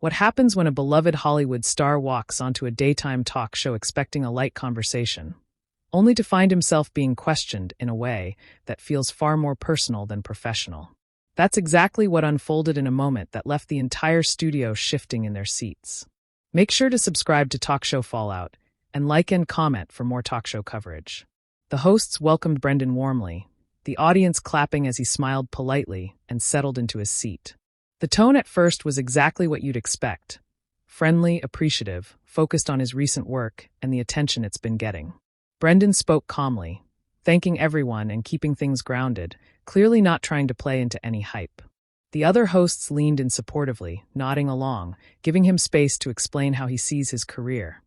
What happens when a beloved Hollywood star walks onto a daytime talk show expecting a light conversation, only to find himself being questioned in a way that feels far more personal than professional? That's exactly what unfolded in a moment that left the entire studio shifting in their seats. Make sure to subscribe to Talk Show Fallout and like and comment for more talk show coverage. The hosts welcomed Brendan warmly, the audience clapping as he smiled politely and settled into his seat. The tone at first was exactly what you'd expect: friendly, appreciative, focused on his recent work and the attention it's been getting. Brendan spoke calmly, thanking everyone and keeping things grounded, clearly not trying to play into any hype. The other hosts leaned in supportively, nodding along, giving him space to explain how he sees his career.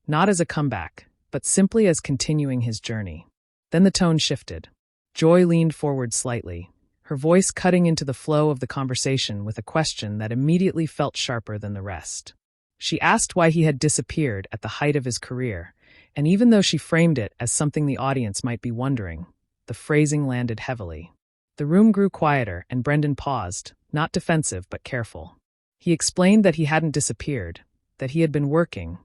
Not as a comeback, but simply as continuing his journey. Then the tone shifted. Joy leaned forward slightly, her voice cutting into the flow of the conversation with a question that immediately felt sharper than the rest. She asked why he had disappeared at the height of his career, and even though she framed it as something the audience might be wondering, the phrasing landed heavily. The room grew quieter, and Brendan paused, not defensive but careful. He explained that he hadn't disappeared, that he had been working,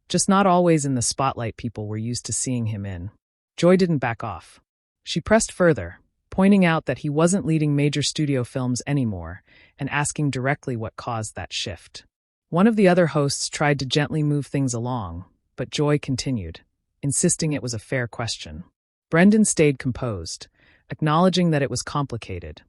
just not always in the spotlight people were used to seeing him in. Joy didn't back off. She pressed further, pointing out that he wasn't leading major studio films anymore and asking directly what caused that shift. One of the other hosts tried to gently move things along, but Joy continued, insisting it was a fair question. Brendan stayed composed, acknowledging that it was complicated,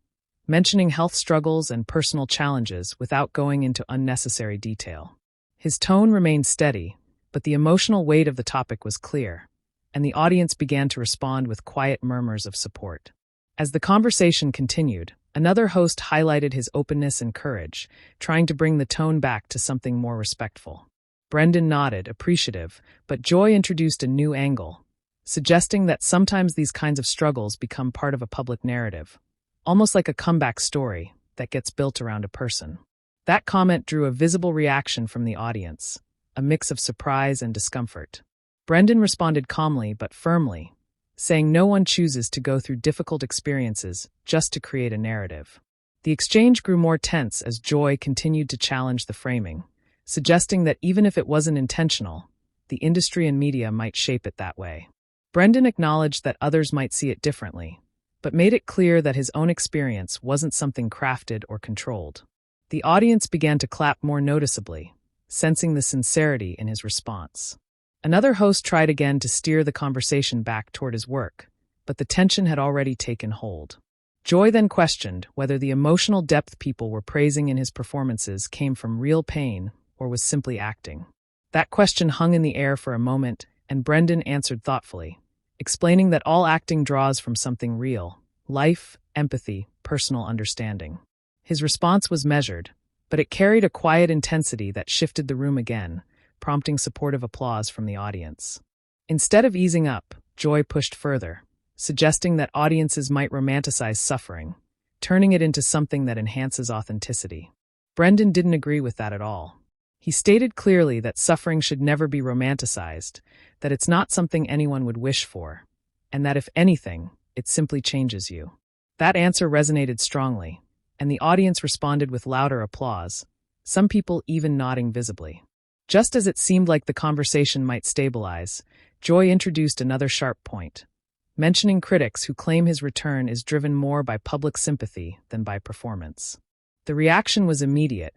mentioning health struggles and personal challenges without going into unnecessary detail. His tone remained steady, but the emotional weight of the topic was clear, and the audience began to respond with quiet murmurs of support. As the conversation continued, another host highlighted his openness and courage, trying to bring the tone back to something more respectful. Brendan nodded, appreciative, but Joy introduced a new angle, suggesting that sometimes these kinds of struggles become part of a public narrative, almost like a comeback story that gets built around a person. That comment drew a visible reaction from the audience, a mix of surprise and discomfort. Brendan responded calmly but firmly, saying no one chooses to go through difficult experiences just to create a narrative. The exchange grew more tense as Joy continued to challenge the framing, suggesting that even if it wasn't intentional, the industry and media might shape it that way. Brendan acknowledged that others might see it differently, but made it clear that his own experience wasn't something crafted or controlled. The audience began to clap more noticeably, sensing the sincerity in his response. Another host tried again to steer the conversation back toward his work, but the tension had already taken hold. Joy then questioned whether the emotional depth people were praising in his performances came from real pain or was simply acting. That question hung in the air for a moment, and Brendan answered thoughtfully, explaining that all acting draws from something real: life, empathy, personal understanding. His response was measured, but it carried a quiet intensity that shifted the room again, prompting supportive applause from the audience. Instead of easing up, Joy pushed further, suggesting that audiences might romanticize suffering, turning it into something that enhances authenticity. Brendan didn't agree with that at all. He stated clearly that suffering should never be romanticized, that it's not something anyone would wish for, and that if anything, it simply changes you. That answer resonated strongly, and the audience responded with louder applause, some people even nodding visibly. Just as it seemed like the conversation might stabilize, Joy introduced another sharp point, mentioning critics who claim his return is driven more by public sympathy than by performance. The reaction was immediate,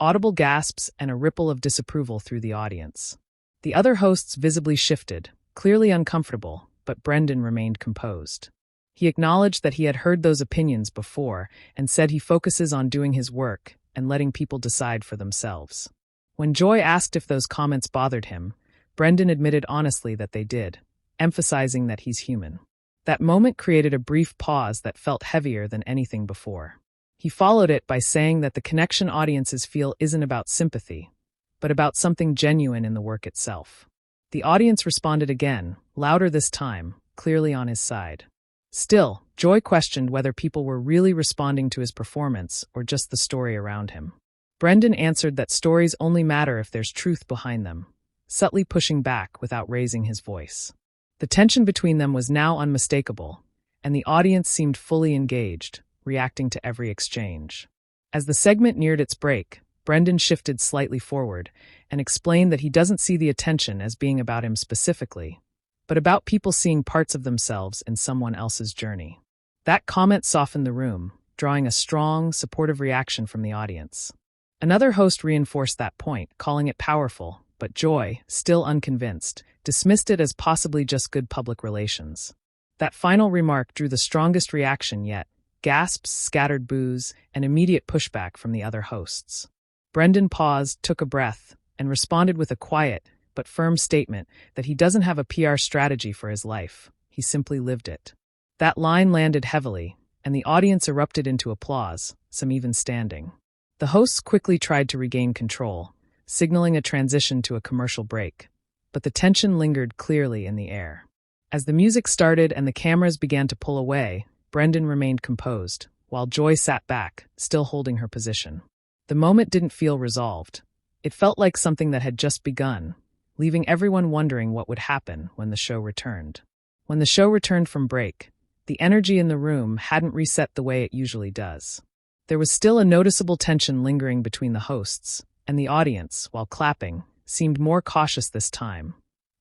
audible gasps and a ripple of disapproval through the audience. The other hosts visibly shifted, clearly uncomfortable, but Brendan remained composed. He acknowledged that he had heard those opinions before and said he focuses on doing his work and letting people decide for themselves. When Joy asked if those comments bothered him, Brendan admitted honestly that they did, emphasizing that he's human. That moment created a brief pause that felt heavier than anything before. He followed it by saying that the connection audiences feel isn't about sympathy, but about something genuine in the work itself. The audience responded again, louder this time, clearly on his side. Still, Joy questioned whether people were really responding to his performance or just the story around him. Brendan answered that stories only matter if there's truth behind them, subtly pushing back without raising his voice. The tension between them was now unmistakable, and the audience seemed fully engaged, reacting to every exchange. As the segment neared its break, Brendan shifted slightly forward and explained that he doesn't see the attention as being about him specifically, but about people seeing parts of themselves in someone else's journey. That comment softened the room, drawing a strong, supportive reaction from the audience. Another host reinforced that point, calling it powerful, but Joy, still unconvinced, dismissed it as possibly just good public relations. That final remark drew the strongest reaction yet: gasps, scattered boos, and immediate pushback from the other hosts. Brendan paused, took a breath, and responded with a quiet but firm statement that he doesn't have a PR strategy for his life, he simply lived it. That line landed heavily, and the audience erupted into applause, some even standing. The hosts quickly tried to regain control, signaling a transition to a commercial break, but the tension lingered clearly in the air. As the music started and the cameras began to pull away, Brendan remained composed, while Joy sat back, still holding her position. The moment didn't feel resolved. It felt like something that had just begun, leaving everyone wondering what would happen when the show returned. When the show returned from break, the energy in the room hadn't reset the way it usually does. There was still a noticeable tension lingering between the hosts, and the audience, while clapping, seemed more cautious this time,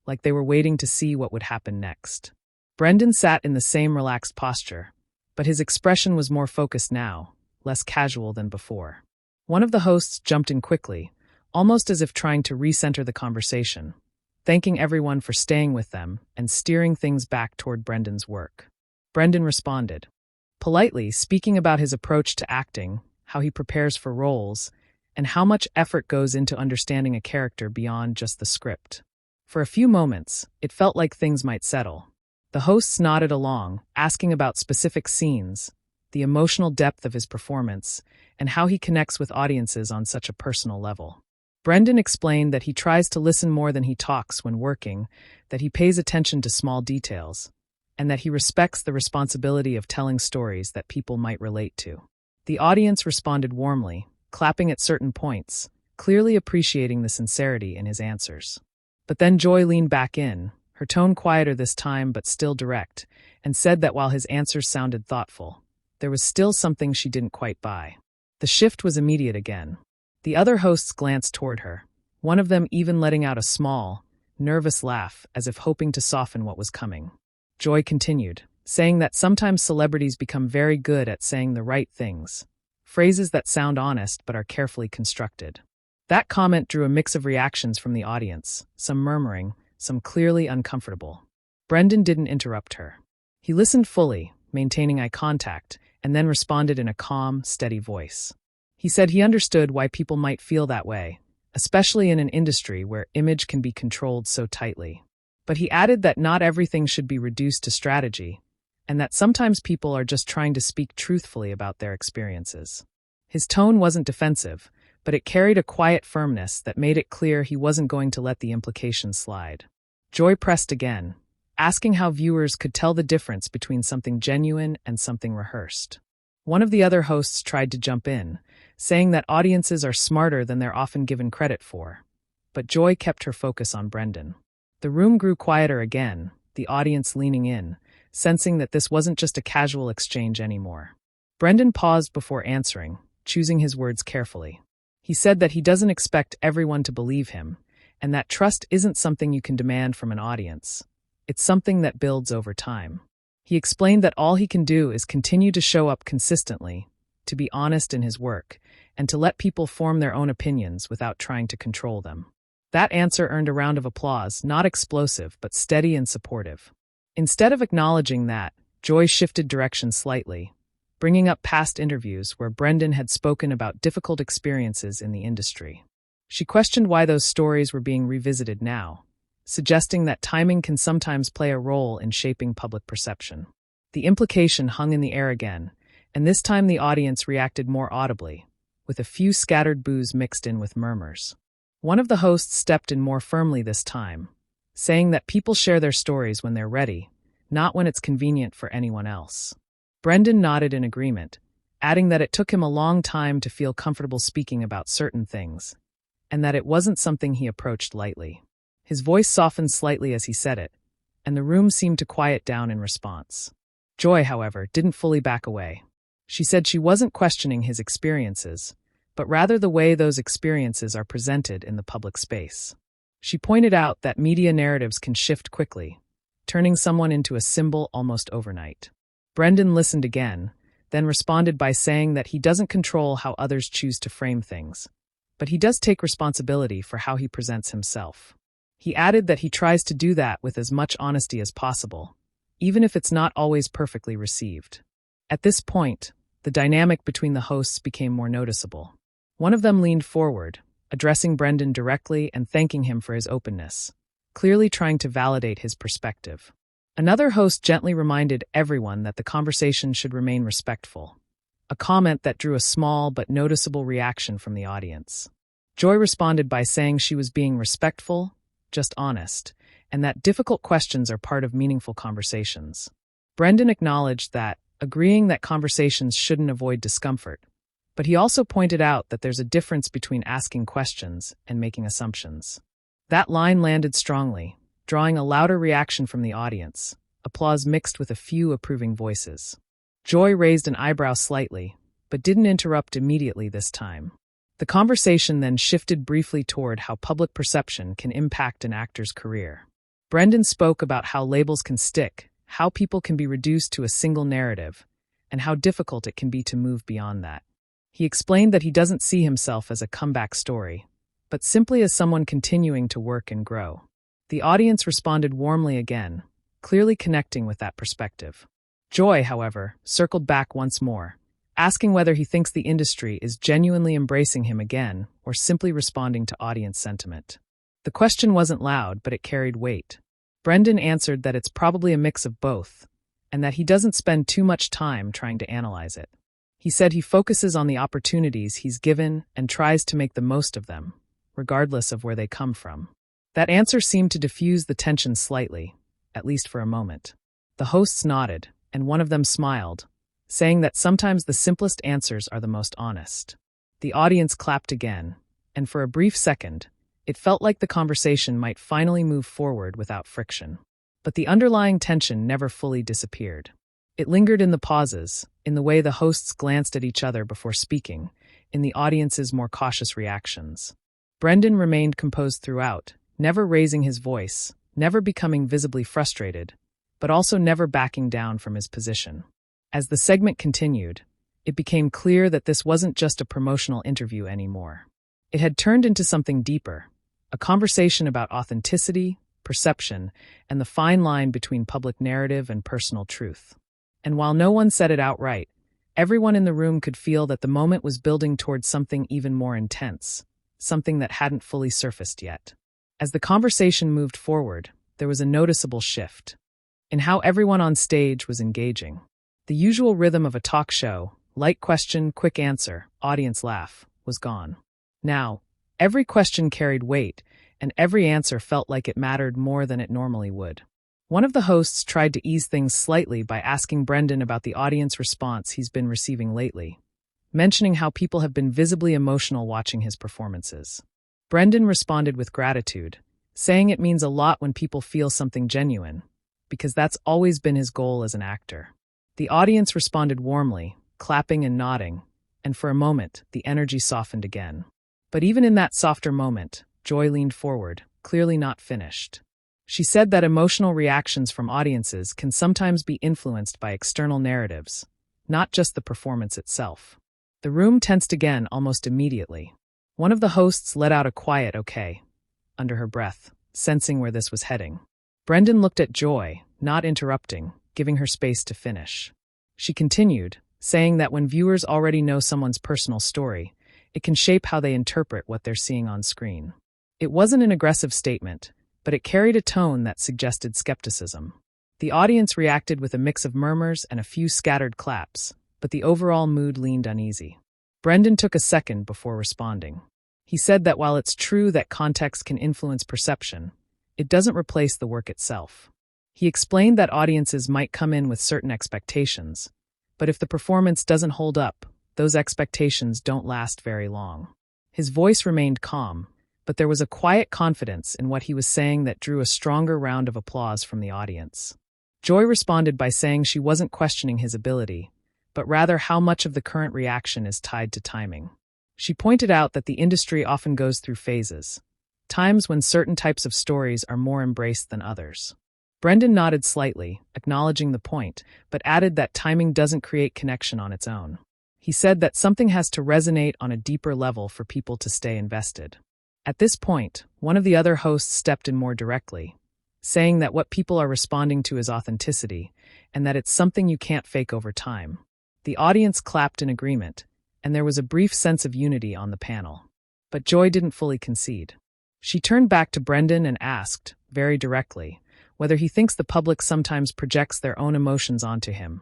like they were waiting to see what would happen next. Brendan sat in the same relaxed posture, but his expression was more focused now, less casual than before. One of the hosts jumped in quickly, almost as if trying to recenter the conversation, thanking everyone for staying with them and steering things back toward Brendan's work. Brendan responded, politely speaking about his approach to acting, how he prepares for roles, and how much effort goes into understanding a character beyond just the script. For a few moments, it felt like things might settle. The hosts nodded along, asking about specific scenes, the emotional depth of his performance, and how he connects with audiences on such a personal level. Brendan explained that he tries to listen more than he talks when working, that he pays attention to small details, and that he respects the responsibility of telling stories that people might relate to. The audience responded warmly, clapping at certain points, clearly appreciating the sincerity in his answers. But then Joy leaned back in, her tone quieter this time but still direct, and said that while his answers sounded thoughtful, there was still something she didn't quite buy. The shift was immediate again. The other hosts glanced toward her, one of them even letting out a small, nervous laugh as if hoping to soften what was coming. Joy continued, saying that sometimes celebrities become very good at saying the right things, phrases that sound honest but are carefully constructed. That comment drew a mix of reactions from the audience, some murmuring, some clearly uncomfortable. Brendan didn't interrupt her. He listened fully, maintaining eye contact, and then responded in a calm, steady voice. He said he understood why people might feel that way, especially in an industry where image can be controlled so tightly. But he added that not everything should be reduced to strategy, and that sometimes people are just trying to speak truthfully about their experiences. His tone wasn't defensive, but it carried a quiet firmness that made it clear he wasn't going to let the implications slide. Joy pressed again, asking how viewers could tell the difference between something genuine and something rehearsed. One of the other hosts tried to jump in, saying that audiences are smarter than they're often given credit for. But Joy kept her focus on Brendan. The room grew quieter again, the audience leaning in, sensing that this wasn't just a casual exchange anymore. Brendan paused before answering, choosing his words carefully. He said that he doesn't expect everyone to believe him, and that trust isn't something you can demand from an audience. It's something that builds over time. He explained that all he can do is continue to show up consistently, to be honest in his work, and to let people form their own opinions without trying to control them. That answer earned a round of applause, not explosive, but steady and supportive. Instead of acknowledging that, Joy shifted direction slightly, bringing up past interviews where Brendan had spoken about difficult experiences in the industry. She questioned why those stories were being revisited now, suggesting that timing can sometimes play a role in shaping public perception. The implication hung in the air again, and this time the audience reacted more audibly, with a few scattered boos mixed in with murmurs. One of the hosts stepped in more firmly this time, saying that people share their stories when they're ready, not when it's convenient for anyone else. Brendan nodded in agreement, adding that it took him a long time to feel comfortable speaking about certain things, and that it wasn't something he approached lightly. His voice softened slightly as he said it, and the room seemed to quiet down in response. Joy, however, didn't fully back away. She said she wasn't questioning his experiences, but rather the way those experiences are presented in the public space. She pointed out that media narratives can shift quickly, turning someone into a symbol almost overnight. Brendan listened again, then responded by saying that he doesn't control how others choose to frame things, but he does take responsibility for how he presents himself. He added that he tries to do that with as much honesty as possible, even if it's not always perfectly received. At this point, the dynamic between the hosts became more noticeable. One of them leaned forward, addressing Brendan directly and thanking him for his openness, clearly trying to validate his perspective. Another host gently reminded everyone that the conversation should remain respectful, a comment that drew a small but noticeable reaction from the audience. Joy responded by saying she was being respectful, just honest, and that difficult questions are part of meaningful conversations. Brendan acknowledged that, agreeing that conversations shouldn't avoid discomfort, but he also pointed out that there's a difference between asking questions and making assumptions. That line landed strongly, drawing a louder reaction from the audience, applause mixed with a few approving voices. Joy raised an eyebrow slightly, but didn't interrupt immediately this time. The conversation then shifted briefly toward how public perception can impact an actor's career. Brendan spoke about how labels can stick, how people can be reduced to a single narrative, and how difficult it can be to move beyond that. He explained that he doesn't see himself as a comeback story, but simply as someone continuing to work and grow. The audience responded warmly again, clearly connecting with that perspective. Joy, however, circled back once more, asking whether he thinks the industry is genuinely embracing him again or simply responding to audience sentiment. The question wasn't loud, but it carried weight. Brendan answered that it's probably a mix of both, and that he doesn't spend too much time trying to analyze it. He said he focuses on the opportunities he's given and tries to make the most of them, regardless of where they come from. That answer seemed to diffuse the tension slightly, at least for a moment. The hosts nodded, and one of them smiled, saying that sometimes the simplest answers are the most honest. The audience clapped again, and for a brief second, it felt like the conversation might finally move forward without friction. But the underlying tension never fully disappeared. It lingered in the pauses, in the way the hosts glanced at each other before speaking, in the audience's more cautious reactions. Brendan remained composed throughout, never raising his voice, never becoming visibly frustrated, but also never backing down from his position. As the segment continued, it became clear that this wasn't just a promotional interview anymore. It had turned into something deeper, a conversation about authenticity, perception, and the fine line between public narrative and personal truth. And while no one said it outright, everyone in the room could feel that the moment was building towards something even more intense, something that hadn't fully surfaced yet. As the conversation moved forward, there was a noticeable shift in how everyone on stage was engaging. The usual rhythm of a talk show, light question, quick answer, audience laugh, was gone. Now, every question carried weight, and every answer felt like it mattered more than it normally would. One of the hosts tried to ease things slightly by asking Brendan about the audience response he's been receiving lately, mentioning how people have been visibly emotional watching his performances. Brendan responded with gratitude, saying it means a lot when people feel something genuine, because that's always been his goal as an actor. The audience responded warmly, clapping and nodding, and for a moment, the energy softened again. But even in that softer moment, Joy leaned forward, clearly not finished. She said that emotional reactions from audiences can sometimes be influenced by external narratives, not just the performance itself. The room tensed again almost immediately. One of the hosts let out a quiet "okay" under her breath, sensing where this was heading. Brendan looked at Joy, not interrupting, giving her space to finish. She continued, saying that when viewers already know someone's personal story, it can shape how they interpret what they're seeing on screen. It wasn't an aggressive statement, but it carried a tone that suggested skepticism. The audience reacted with a mix of murmurs and a few scattered claps, but the overall mood leaned uneasy. Brendan took a second before responding. He said that while it's true that context can influence perception, it doesn't replace the work itself. He explained that audiences might come in with certain expectations, but if the performance doesn't hold up, those expectations don't last very long. His voice remained calm, but there was a quiet confidence in what he was saying that drew a stronger round of applause from the audience. Joy responded by saying she wasn't questioning his ability, but rather how much of the current reaction is tied to timing. She pointed out that the industry often goes through phases, times when certain types of stories are more embraced than others. Brendan nodded slightly, acknowledging the point, but added that timing doesn't create connection on its own. He said that something has to resonate on a deeper level for people to stay invested. At this point, one of the other hosts stepped in more directly, saying that what people are responding to is authenticity, and that it's something you can't fake over time. The audience clapped in agreement, and there was a brief sense of unity on the panel. But Joy didn't fully concede. She turned back to Brendan and asked, very directly, whether he thinks the public sometimes projects their own emotions onto him,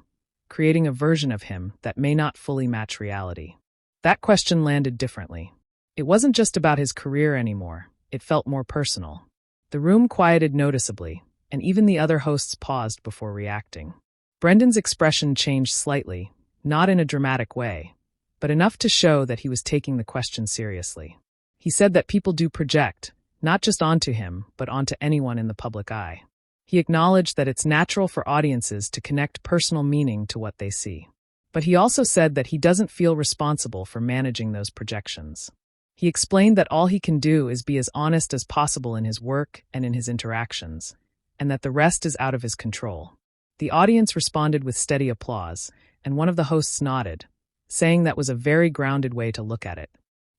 creating a version of him that may not fully match reality. That question landed differently. It wasn't just about his career anymore, it felt more personal. The room quieted noticeably, and even the other hosts paused before reacting. Brendan's expression changed slightly, not in a dramatic way, but enough to show that he was taking the question seriously. He said that people do project, not just onto him, but onto anyone in the public eye. He acknowledged that it's natural for audiences to connect personal meaning to what they see. But he also said that he doesn't feel responsible for managing those projections. He explained that all he can do is be as honest as possible in his work and in his interactions, and that the rest is out of his control. The audience responded with steady applause, and one of the hosts nodded, saying that was a very grounded way to look at it.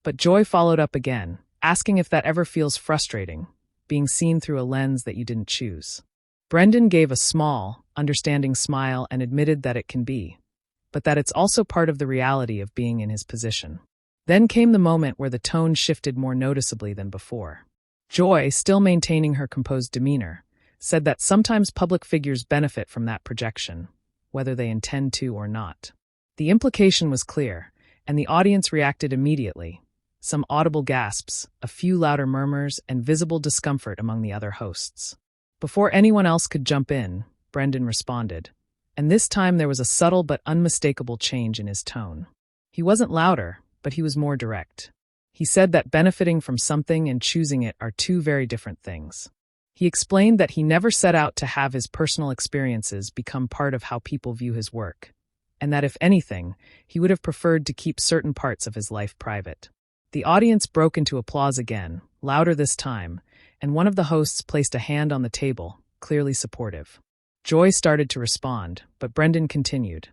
But Joy followed up again, asking if that ever feels frustrating, being seen through a lens that you didn't choose. Brendan gave a small, understanding smile and admitted that it can be, but that it's also part of the reality of being in his position. Then came the moment where the tone shifted more noticeably than before. Joy, still maintaining her composed demeanor, said that sometimes public figures benefit from that projection, whether they intend to or not. The implication was clear, and the audience reacted immediately. Some audible gasps, a few louder murmurs, and visible discomfort among the other hosts. Before anyone else could jump in, Brendan responded, and this time there was a subtle but unmistakable change in his tone. He wasn't louder, but he was more direct. He said that benefiting from something and choosing it are two very different things. He explained that he never set out to have his personal experiences become part of how people view his work, and that if anything, he would have preferred to keep certain parts of his life private. The audience broke into applause again, louder this time, and one of the hosts placed a hand on the table, clearly supportive. Joy started to respond, but Brendan continued,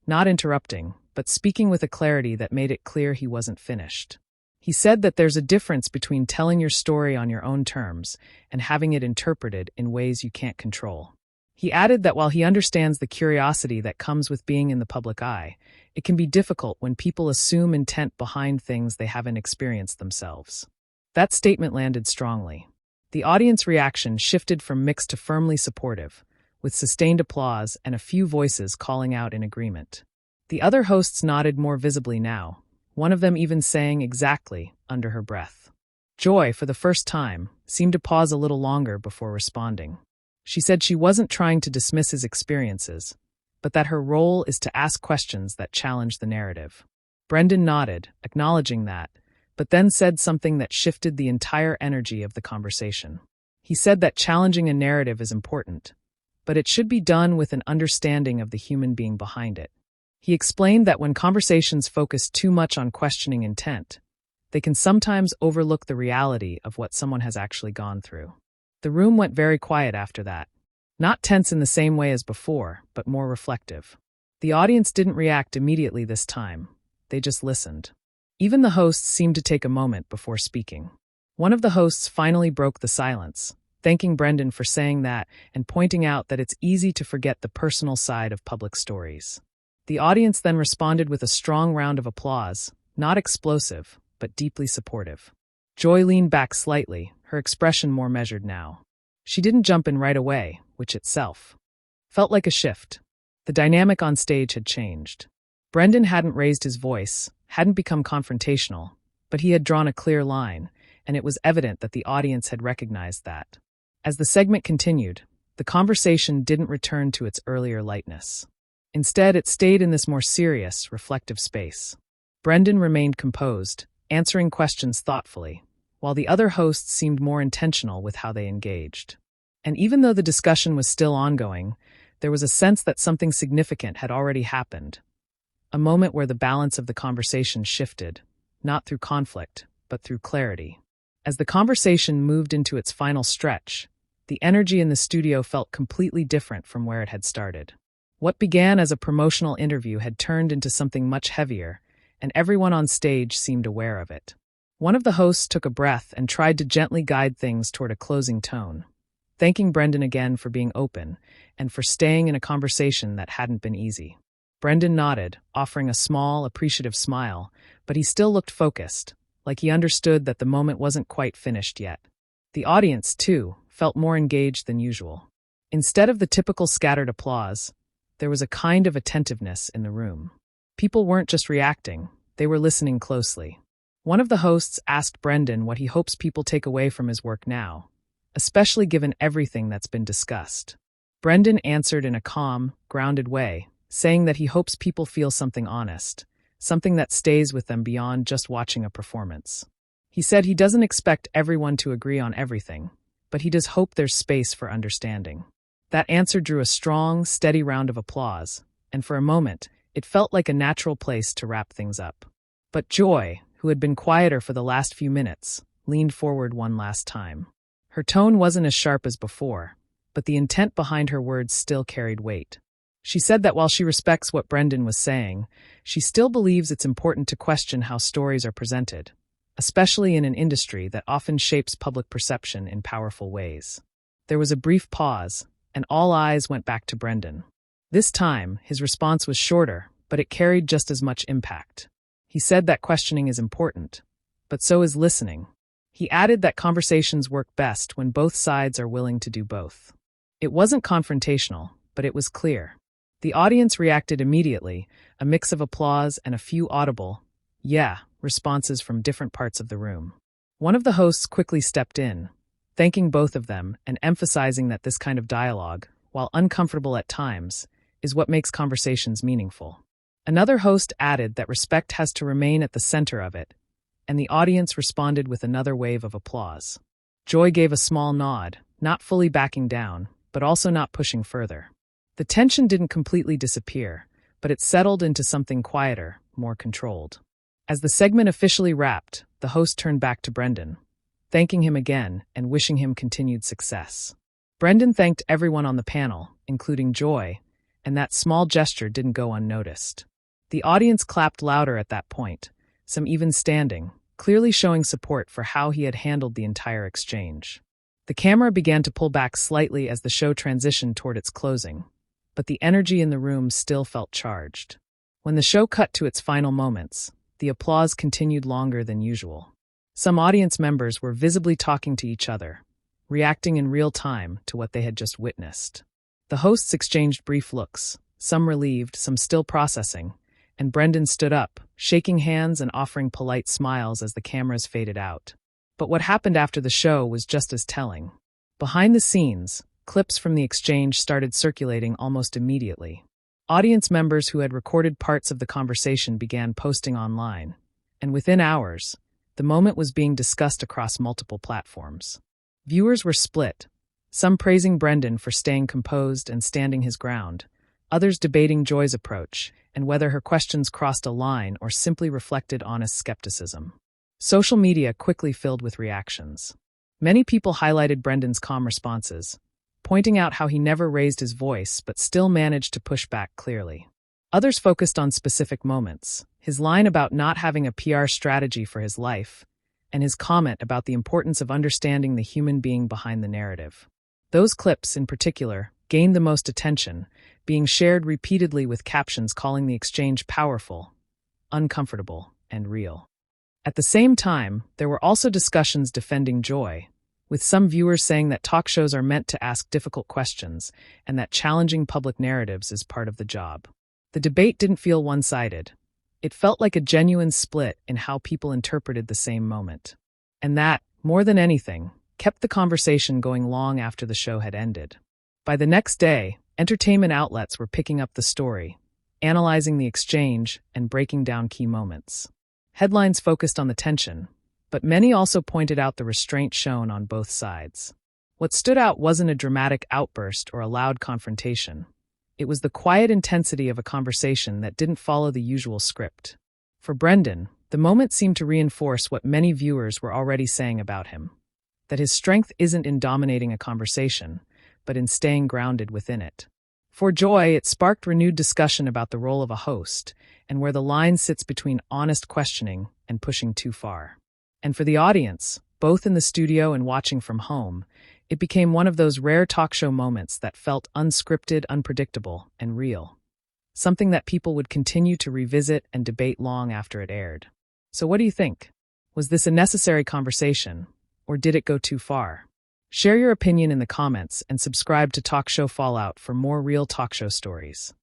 not interrupting, but speaking with a clarity that made it clear he wasn't finished. He said that there's a difference between telling your story on your own terms and having it interpreted in ways you can't control. He added that while he understands the curiosity that comes with being in the public eye, it can be difficult when people assume intent behind things they haven't experienced themselves. That statement landed strongly. The audience reaction shifted from mixed to firmly supportive, with sustained applause and a few voices calling out in agreement. The other hosts nodded more visibly now, one of them even saying exactly under her breath. Joy, for the first time, seemed to pause a little longer before responding. She said she wasn't trying to dismiss his experiences, but that her role is to ask questions that challenge the narrative. Brendan nodded, acknowledging that, but then said something that shifted the entire energy of the conversation. He said that challenging a narrative is important, but it should be done with an understanding of the human being behind it. He explained that when conversations focus too much on questioning intent, they can sometimes overlook the reality of what someone has actually gone through. The room went very quiet after that. Not tense in the same way as before, but more reflective. The audience didn't react immediately this time. They just listened. Even the hosts seemed to take a moment before speaking. One of the hosts finally broke the silence, thanking Brendan for saying that and pointing out that it's easy to forget the personal side of public stories. The audience then responded with a strong round of applause, not explosive, but deeply supportive. Joy leaned back slightly, her expression more measured now. She didn't jump in right away, which itself felt like a shift. The dynamic on stage had changed. Brendan hadn't raised his voice, hadn't become confrontational, but he had drawn a clear line, and it was evident that the audience had recognized that. As the segment continued, the conversation didn't return to its earlier lightness. Instead, it stayed in this more serious, reflective space. Brendan remained composed, answering questions thoughtfully, while the other hosts seemed more intentional with how they engaged. And even though the discussion was still ongoing, there was a sense that something significant had already happened. A moment where the balance of the conversation shifted, not through conflict, but through clarity. As the conversation moved into its final stretch, the energy in the studio felt completely different from where it had started. What began as a promotional interview had turned into something much heavier, and everyone on stage seemed aware of it. One of the hosts took a breath and tried to gently guide things toward a closing tone, thanking Brendan again for being open and for staying in a conversation that hadn't been easy. Brendan nodded, offering a small, appreciative smile, but he still looked focused, like he understood that the moment wasn't quite finished yet. The audience, too, felt more engaged than usual. Instead of the typical scattered applause, there was a kind of attentiveness in the room. People weren't just reacting, they were listening closely. One of the hosts asked Brendan what he hopes people take away from his work now, especially given everything that's been discussed. Brendan answered in a calm, grounded way, saying that he hopes people feel something honest, something that stays with them beyond just watching a performance. He said he doesn't expect everyone to agree on everything, but he does hope there's space for understanding. That answer drew a strong, steady round of applause, and for a moment, it felt like a natural place to wrap things up. But Joy, who had been quieter for the last few minutes, leaned forward one last time. Her tone wasn't as sharp as before, but the intent behind her words still carried weight. She said that while she respects what Brendan was saying, she still believes it's important to question how stories are presented, especially in an industry that often shapes public perception in powerful ways. There was a brief pause, and all eyes went back to Brendan. This time, his response was shorter, but it carried just as much impact. He said that questioning is important, but so is listening. He added that conversations work best when both sides are willing to do both. It wasn't confrontational, but it was clear. The audience reacted immediately, a mix of applause and a few audible, "yeah," responses from different parts of the room. One of the hosts quickly stepped in, thanking both of them and emphasizing that this kind of dialogue, while uncomfortable at times, is what makes conversations meaningful. Another host added that respect has to remain at the center of it, and the audience responded with another wave of applause. Joy gave a small nod, not fully backing down, but also not pushing further. The tension didn't completely disappear, but it settled into something quieter, more controlled. As the segment officially wrapped, the host turned back to Brendan, thanking him again and wishing him continued success. Brendan thanked everyone on the panel, including Joy, and that small gesture didn't go unnoticed. The audience clapped louder at that point, some even standing, clearly showing support for how he had handled the entire exchange. The camera began to pull back slightly as the show transitioned toward its closing, but the energy in the room still felt charged. When the show cut to its final moments, the applause continued longer than usual. Some audience members were visibly talking to each other, reacting in real time to what they had just witnessed. The hosts exchanged brief looks, some relieved, some still processing, and Brendan stood up, shaking hands and offering polite smiles as the cameras faded out. But what happened after the show was just as telling. Behind the scenes, clips from the exchange started circulating almost immediately. Audience members who had recorded parts of the conversation began posting online, and within hours, the moment was being discussed across multiple platforms. Viewers were split, some praising Brendan for staying composed and standing his ground, others debating Joy's approach and whether her questions crossed a line or simply reflected honest skepticism. Social media quickly filled with reactions. Many people highlighted Brendan's calm responses, pointing out how he never raised his voice but still managed to push back clearly. Others focused on specific moments, his line about not having a PR strategy for his life, and his comment about the importance of understanding the human being behind the narrative. Those clips, in particular, gained the most attention, being shared repeatedly with captions calling the exchange powerful, uncomfortable, and real. At the same time, there were also discussions defending Joy, with some viewers saying that talk shows are meant to ask difficult questions and that challenging public narratives is part of the job. The debate didn't feel one-sided. It felt like a genuine split in how people interpreted the same moment. And that, more than anything, kept the conversation going long after the show had ended. By the next day, entertainment outlets were picking up the story, analyzing the exchange and breaking down key moments. Headlines focused on the tension, but many also pointed out the restraint shown on both sides. What stood out wasn't a dramatic outburst or a loud confrontation. It was the quiet intensity of a conversation that didn't follow the usual script. For Brendan, The moment seemed to reinforce what many viewers were already saying about him, that his strength isn't in dominating a conversation, but in staying grounded within it. For Joy, it sparked renewed discussion about the role of a host and where the line sits between honest questioning and pushing too far. And for the audience, both in the studio and watching from home, it became one of those rare talk show moments that felt unscripted, unpredictable, and real. Something that people would continue to revisit and debate long after it aired. So what do you think? Was this a necessary conversation, or did it go too far? Share your opinion in the comments and subscribe to Talk Show Fallout for more real talk show stories.